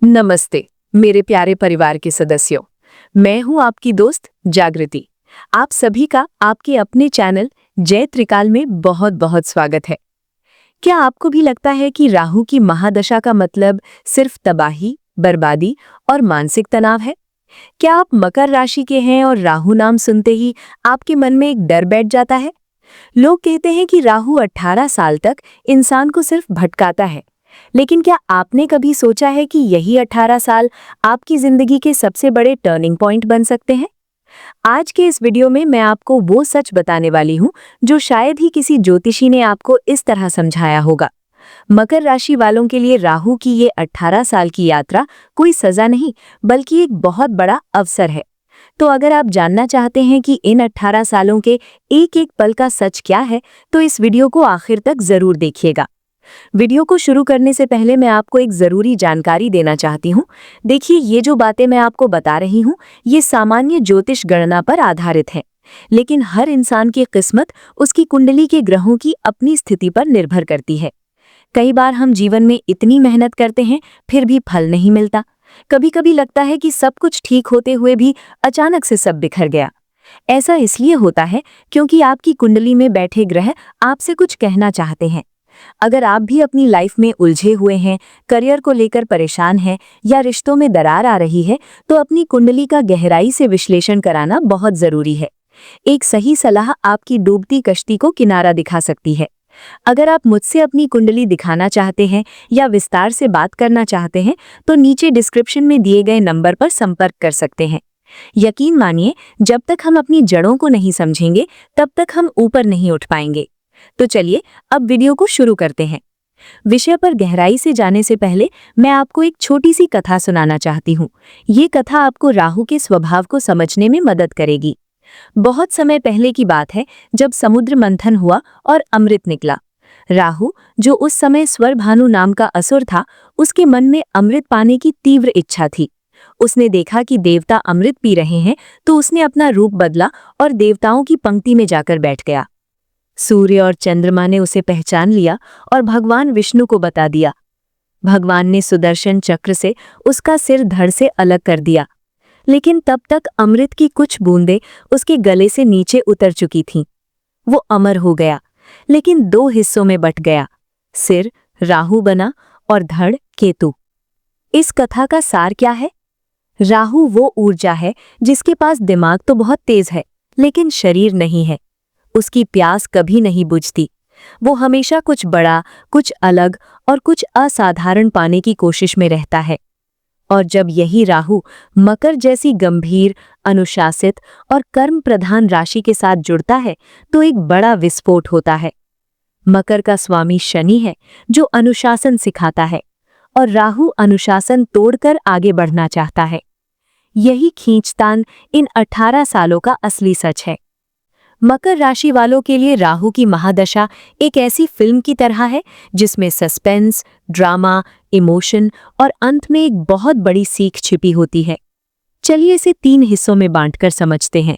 नमस्ते मेरे प्यारे परिवार के सदस्यों। मैं हूं आपकी दोस्त जागृति। आप सभी का आपके अपने चैनल जय त्रिकाल में बहुत बहुत स्वागत है। क्या आपको भी लगता है कि राहु की महादशा का मतलब सिर्फ तबाही, बर्बादी और मानसिक तनाव है? क्या आप मकर राशि के हैं और राहु नाम सुनते ही आपके मन में एक डर बैठ जाता है? लोग कहते हैं कि राहु 18 साल तक इंसान को सिर्फ भटकाता है, लेकिन क्या आपने कभी सोचा है कि यही 18 साल आपकी जिंदगी के सबसे बड़े टर्निंग पॉइंट बन सकते हैं? आज के इस वीडियो में मैं आपको वो सच बताने वाली हूँ जो शायद ही किसी ज्योतिषी ने आपको इस तरह समझाया होगा। मकर राशि वालों के लिए राहु की ये 18 साल की यात्रा कोई सजा नहीं, बल्कि एक बहुत बड़ा अवसर है। तो अगर आप जानना चाहते हैं कि इन 18 सालों के एक एक पल का सच क्या है, तो इस वीडियो को आखिर तक जरूर देखिएगा। वीडियो को शुरू करने से पहले मैं आपको एक ज़रूरी जानकारी देना चाहती हूँ। देखिए, ये जो बातें मैं आपको बता रही हूँ, ये सामान्य ज्योतिष गणना पर आधारित है, लेकिन हर इंसान की किस्मत उसकी कुंडली के ग्रहों की अपनी स्थिति पर निर्भर करती है। कई बार हम जीवन में इतनी मेहनत करते हैं, फिर भी फल नहीं मिलता। कभी कभी लगता है कि सब कुछ ठीक होते हुए भी अचानक से सब बिखर गया। ऐसा इसलिए होता है क्योंकि आपकी कुंडली में बैठे ग्रह आपसे कुछ कहना चाहते हैं। अगर आप भी अपनी लाइफ में उलझे हुए हैं, करियर को लेकर परेशान हैं या रिश्तों में दरार आ रही है, तो अपनी कुंडली का गहराई से विश्लेषण कराना बहुत जरूरी है। एक सही सलाह आपकी डूबती कश्ती को किनारा दिखा सकती है। अगर आप मुझसे अपनी कुंडली दिखाना चाहते हैं या विस्तार से बात करना चाहते हैं, तो नीचे डिस्क्रिप्शन में दिए गए नंबर पर संपर्क कर सकते हैं। यकीन मानिए, जब तक हम अपनी जड़ों को नहीं समझेंगे, तब तक हम ऊपर नहीं उठ पाएंगे। तो चलिए अब वीडियो को शुरू करते हैं। विषय पर गहराई से जाने से पहले मैं आपको एक छोटी सी कथा सुनाना चाहती हूँ। ये कथा आपको राहु के स्वभाव को समझने में मदद करेगी। बहुत समय पहले की बात है, जब समुद्र मंथन हुआ और अमृत निकला। राहु, जो उस समय स्वरभानु नाम का असुर था, उसके मन में अमृत पाने की तीव्र इच्छा थी। उसने देखा कि देवता अमृत पी रहे हैं, तो उसने अपना रूप बदला और देवताओं की पंक्ति में जाकर बैठ गया। सूर्य और चंद्रमा ने उसे पहचान लिया और भगवान विष्णु को बता दिया। भगवान ने सुदर्शन चक्र से उसका सिर धड़ से अलग कर दिया, लेकिन तब तक अमृत की कुछ बूंदें उसके गले से नीचे उतर चुकी थीं। वो अमर हो गया, लेकिन दो हिस्सों में बंट गया। सिर राहु बना और धड़ केतु। इस कथा का सार क्या है? राहु वो ऊर्जा है जिसके पास दिमाग तो बहुत तेज है, लेकिन शरीर नहीं है। उसकी प्यास कभी नहीं बुझती। वो हमेशा कुछ बड़ा, कुछ अलग और कुछ असाधारण पाने की कोशिश में रहता है। और जब यही राहु मकर जैसी गंभीर, अनुशासित और कर्म प्रधान राशि के साथ जुड़ता है, तो एक बड़ा विस्फोट होता है। मकर का स्वामी शनि है, जो अनुशासन सिखाता है, और राहु अनुशासन तोड़कर आगे बढ़ना चाहता है। यही खींचतान इन 18 सालों का असली सच है। मकर राशि वालों के लिए राहु की महादशा एक ऐसी फिल्म की तरह है जिसमें सस्पेंस, ड्रामा, इमोशन और अंत में एक बहुत बड़ी सीख छिपी होती है। चलिए इसे 3 हिस्सों में बांटकर समझते हैं।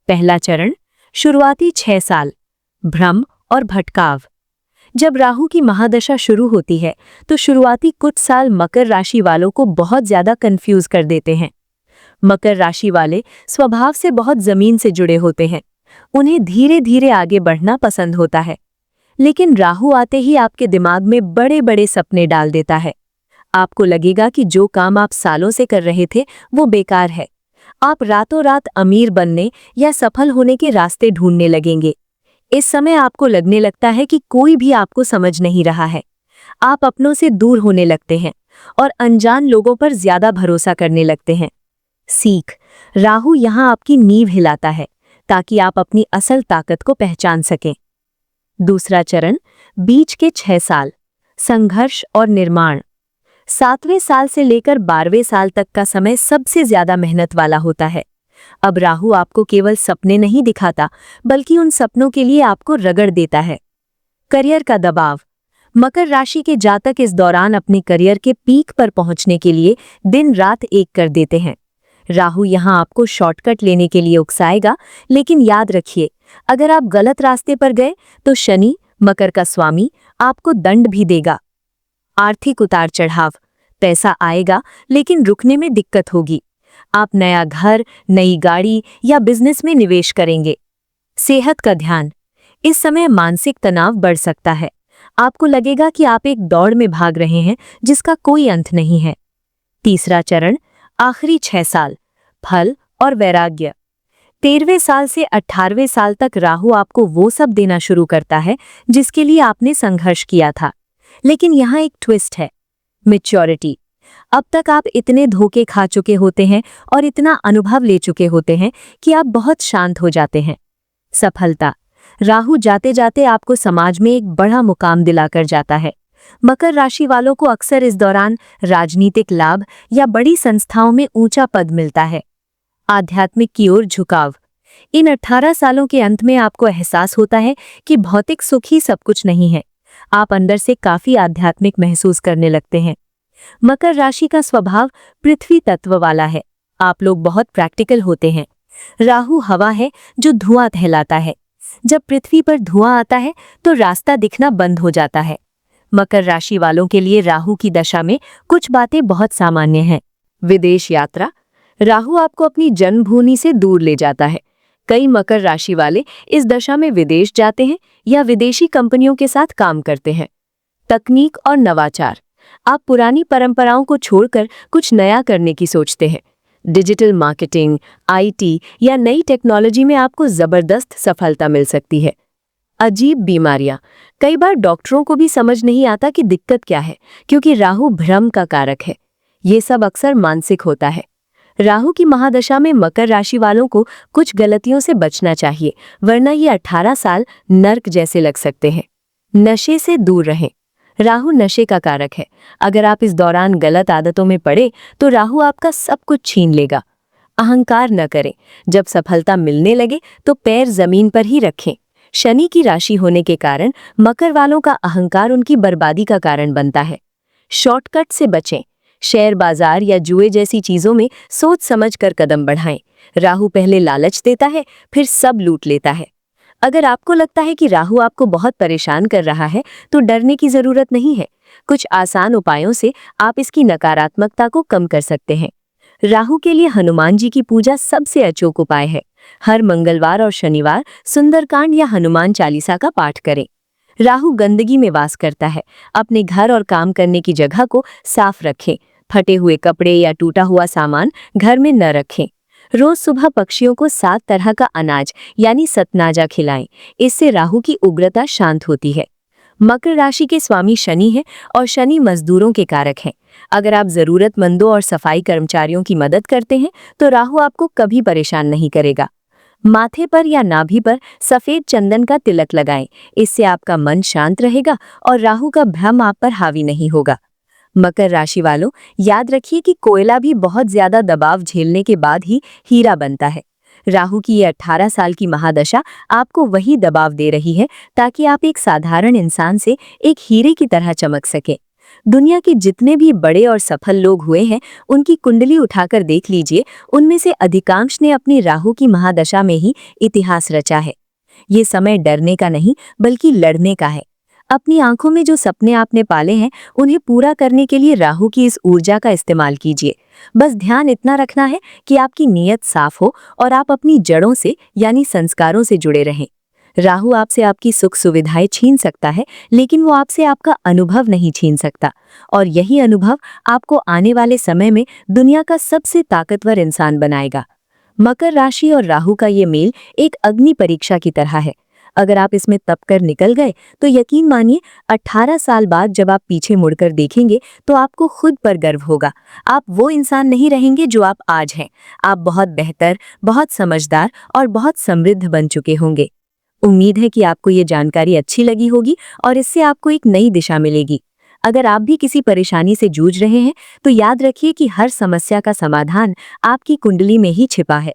पहला चरण, शुरुआती 6 साल, भ्रम और भटकाव। जब राहु की महादशा शुरू होती है, तो शुरुआती कुछ साल मकर राशि वालों को बहुत ज्यादा कंफ्यूज कर देते हैं। मकर राशि वाले स्वभाव से बहुत जमीन से जुड़े होते हैं। उन्हें धीरे धीरे आगे बढ़ना पसंद होता है, लेकिन राहु आते ही आपके दिमाग में बड़े बड़े सपने डाल देता है। आपको लगेगा कि जो काम आप सालों से कर रहे थे वो बेकार है। आप रातों रात अमीर बनने या सफल होने के रास्ते ढूंढने लगेंगे। इस समय आपको लगने लगता है कि कोई भी आपको समझ नहीं रहा है। आप अपनों से दूर होने लगते हैं और अनजान लोगों पर ज्यादा भरोसा करने लगते हैं। सीख, राहु यहाँ आपकी नींव हिलाता है ताकि आप अपनी असल ताकत को पहचान सकें। दूसरा चरण, बीच के 6 साल, संघर्ष और निर्माण। 7वें साल से लेकर 12वें साल तक का समय सबसे ज्यादा मेहनत वाला होता है। अब राहु आपको केवल सपने नहीं दिखाता, बल्कि उन सपनों के लिए आपको रगड़ देता है। करियर का दबाव। मकर राशि के जातक इस दौरान अपने करियर के पीक पर पहुंचने के लिए दिन रात एक कर देते हैं। राहु यहाँ आपको शॉर्टकट लेने के लिए उकसाएगा, लेकिन याद रखिए, अगर आप गलत रास्ते पर गए तो शनि, मकर का स्वामी, आपको दंड भी देगा। आर्थिक उतार चढ़ाव। पैसा आएगा लेकिन रुकने में दिक्कत होगी। आप नया घर, नई गाड़ी या बिजनेस में निवेश करेंगे। सेहत का ध्यान। इस समय मानसिक तनाव बढ़ सकता है। आपको लगेगा कि आप एक दौड़ में भाग रहे हैं जिसका कोई अंत नहीं है। तीसरा चरण, आखिरी 6 साल, फल और वैराग्य। 13वें साल से 18वें साल तक राहु आपको वो सब देना शुरू करता है जिसके लिए आपने संघर्ष किया था। लेकिन यहाँ एक ट्विस्ट है, मैच्योरिटी। अब तक आप इतने धोखे खा चुके होते हैं और इतना अनुभव ले चुके होते हैं कि आप बहुत शांत हो जाते हैं। सफलता। राहु जाते जाते आपको समाज में एक बड़ा मुकाम दिलाकर जाता है। मकर राशि वालों को अक्सर इस दौरान राजनीतिक लाभ या बड़ी संस्थाओं में ऊंचा पद मिलता है। आध्यात्मिक की ओर झुकाव। इन 18 सालों के अंत में आपको एहसास होता है कि भौतिक सुख ही सब कुछ नहीं है। आप अंदर से काफी आध्यात्मिक महसूस करने लगते हैं। मकर राशि का स्वभाव पृथ्वी तत्व वाला है। आप लोग बहुत प्रैक्टिकल होते हैं। राहु हवा है जो धुआं फैलाता है। जब पृथ्वी पर धुआं आता है तो रास्ता दिखना बंद हो जाता है। मकर राशि वालों के लिए राहु की दशा में कुछ बातें बहुत सामान्य हैं। विदेश यात्रा। राहु आपको अपनी जन्मभूमि से दूर ले जाता है। कई मकर राशि वाले इस दशा में विदेश जाते हैं या विदेशी कंपनियों के साथ काम करते हैं। तकनीक और नवाचार। आप पुरानी परंपराओं को छोड़कर कुछ नया करने की सोचते हैं। डिजिटल मार्केटिंग, आईटी या नई टेक्नोलॉजी में आपको जबरदस्त सफलता मिल सकती है। अजीब बीमारियां। कई बार डॉक्टरों को भी समझ नहीं आता कि दिक्कत क्या है, क्योंकि राहु भ्रम का कारक है। ये सब अक्सर मानसिक होता है। राहु की महादशा में मकर राशि वालों को कुछ गलतियों से बचना चाहिए, वरना ये 18 साल नर्क जैसे लग सकते हैं। नशे से दूर रहें। राहु नशे का कारक है। अगर आप इस दौरान गलत आदतों में पड़े तो राहु आपका सब कुछ छीन लेगा। अहंकार न करें। जब सफलता मिलने लगे तो पैर जमीन पर ही रखें। शनि की राशि होने के कारण मकर वालों का अहंकार उनकी बर्बादी का कारण बनता है। शॉर्टकट से बचें। शेयर बाजार या जुए जैसी चीजों में सोच समझकर कदम बढ़ाएं। राहु पहले लालच देता है, फिर सब लूट लेता है। अगर आपको लगता है कि राहु आपको बहुत परेशान कर रहा है तो डरने की जरूरत नहीं है। कुछ आसान उपायों से आप इसकी नकारात्मकता को कम कर सकते हैं। राहु के लिए हनुमान जी की पूजा सबसे अचूक उपाय है। हर मंगलवार और शनिवार सुंदरकांड या हनुमान चालीसा का पाठ करें। राहु गंदगी में वास करता है। अपने घर और काम करने की जगह को साफ रखें। फटे हुए कपड़े या टूटा हुआ सामान घर में न रखें। रोज सुबह पक्षियों को 7 तरह का अनाज यानी सतनाजा खिलाएं। इससे राहु की उग्रता शांत होती है। मकर राशि के स्वामी शनि है और शनि मजदूरों के कारक हैं। अगर आप जरूरतमंदों और सफाई कर्मचारियों की मदद करते हैं तो राहु आपको कभी परेशान नहीं करेगा। माथे पर या नाभि पर सफेद चंदन का तिलक लगाएं। इससे आपका मन शांत रहेगा और राहु का भ्रम आप पर हावी नहीं होगा। मकर राशि वालों, याद रखिए कि कोयला भी बहुत ज्यादा दबाव झेलने के बाद ही हीरा बनता है। राहु की ये 18 साल की महादशा आपको वही दबाव दे रही है ताकि आप एक साधारण इंसान से एक हीरे की तरह चमक सके। दुनिया के जितने भी बड़े और सफल लोग हुए हैं, उनकी कुंडली उठाकर देख लीजिए। उनमें से अधिकांश ने अपनी राहु की महादशा में ही इतिहास रचा है। ये समय डरने का नहीं बल्कि लड़ने का है। अपनी आंखों में जो सपने आपने पाले हैं उन्हें पूरा करने के लिए राहु की इस ऊर्जा का इस्तेमाल कीजिए। बस ध्यान इतना रखना है कि आपकी नीयत साफ हो और आप अपनी जड़ों से यानी संस्कारों से जुड़े रहें। राहु आपसे आपकी सुख सुविधाएं छीन सकता है, लेकिन वो आपसे आपका अनुभव नहीं छीन सकता। और यही अनुभव आपको आने वाले समय में दुनिया का सबसे ताकतवर इंसान बनाएगा। मकर राशि और राहु का ये मेल एक अग्नि परीक्षा की तरह है। अगर आप इसमें तप कर निकल गए तो यकीन मानिए 18 साल बाद जब आप पीछे मुड़कर देखेंगे तो आपको खुद पर गर्व होगा। आप वो इंसान नहीं रहेंगे जो आप आज हैं। आप बहुत बेहतर, बहुत समझदार और बहुत समृद्ध बन चुके होंगे। उम्मीद है कि आपको ये जानकारी अच्छी लगी होगी और इससे आपको एक नई दिशा मिलेगी। अगर आप भी किसी परेशानी से जूझ रहे हैं तो याद रखिए कि हर समस्या का समाधान आपकी कुंडली में ही छिपा है।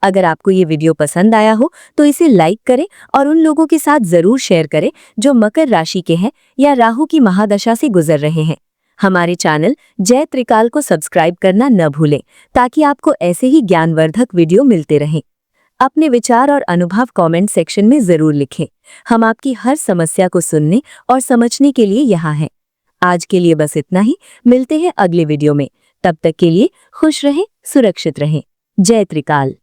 अगर आपको ये वीडियो पसंद आया हो तो इसे लाइक करें और उन लोगों के साथ जरूर शेयर करें जो मकर राशि के हैं या राहु की महादशा से गुजर रहे हैं। हमारे चैनल जय त्रिकाल को सब्सक्राइब करना न भूलें ताकि आपको ऐसे ही ज्ञानवर्धक वीडियो मिलते रहें। अपने विचार और अनुभव कमेंट सेक्शन में जरूर लिखें। हम आपकी हर समस्या को सुनने और समझने के लिए यहाँ हैं। आज के लिए बस इतना ही। मिलते हैं अगले वीडियो में। तब तक के लिए खुश रहें, सुरक्षित रहें। जय त्रिकाल।